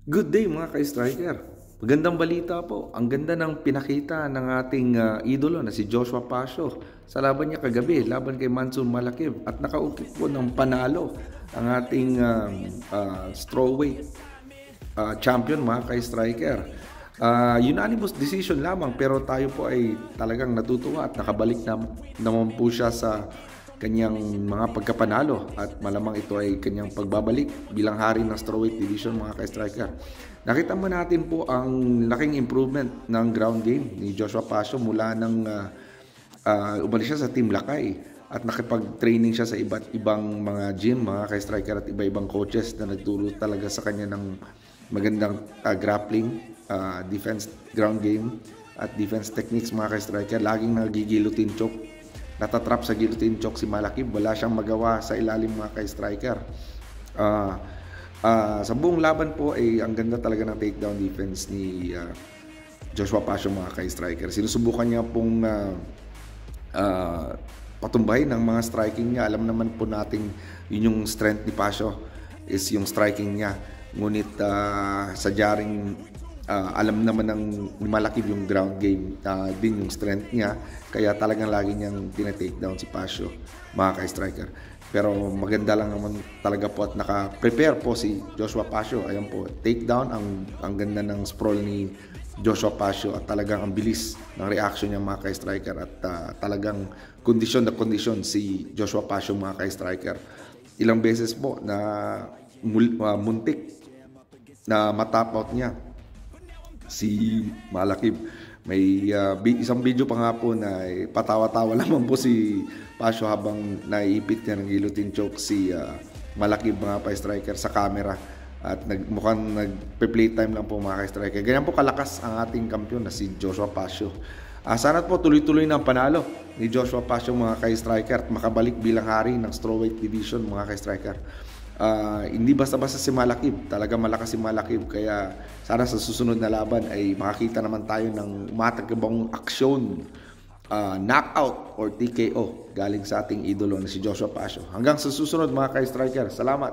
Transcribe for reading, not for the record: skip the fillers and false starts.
Good day mga ka-striker. Magandang balita po. Ang ganda ng pinakita ng ating idolo na si Joshua Pasio sa laban niya kagabi, laban kay Mansour Malakib, at nakaukit po ng panalo ang ating strawweight champion mga ka-striker. Unanimous decision lamang, pero tayo po ay talagang natutuwa at nakabalik naman po siya sa kanyang mga pagkapanalo, at malamang ito ay kanyang pagbabalik bilang hari ng strawweight division mga ka-striker. Nakita mo natin po ang laking improvement ng ground game ni Joshua Pasio mula nang umalis siya sa Team Lakay at nakipag-training siya sa iba't ibang mga gym mga ka-striker at iba-ibang coaches na nagturo talaga sa kanya ng magandang grappling, defense ground game at defense techniques mga ka-striker. Laging nagigilutin choke, natatrap sa guillotine choke si Malakib, wala siyang magawa sa ilalim mga ka-striker. Sa buong laban po ay ang ganda talaga ng takedown defense ni Joshua Pasio mga ka-striker. Sinusubukan niya pong patumbahin ng mga striking niya. Alam naman po natin yun yung strength ni Pasio, is yung striking niya. Ngunit sa jaring alam naman ng Malakib yung ground game din yung strength niya, kaya talagang lagi niyang tinatake down si Pasio mga ka-striker. Pero maganda lang naman talaga po at naka-prepare po si Joshua Pasio. Ayan po, take down, ang ganda ng sprawl ni Joshua Pasio at talagang ang bilis ng reaction niya mga ka-striker, at talagang kondisyon na kondisyon si Joshua Pasio mga ka-striker. Ilang beses po na muntik na matap out niya si Malakib. May isang video pa nga po na patawa-tawa lamang po si Pasio habang naiipit niya ng guillotine choke si Malakib mga pa-striker sa camera, at mukhang nagpe-playtime lang po mga ka-striker. Ganyan po kalakas ang ating kampiyon na si Joshua Pasio. Sana po tuloy-tuloy na ang panalo ni Joshua Pasio mga ka-striker at makabalik bilang hari ng strawweight division mga ka-striker. Hindi basta-basta si Malakib, talaga malakas si Malakib, kaya sana sa susunod na laban ay makakita naman tayo ng matagabang aksyon, knockout or TKO galing sa ating idolo na si Joshua Pasio. Hanggang sa susunod mga ka-striker, salamat!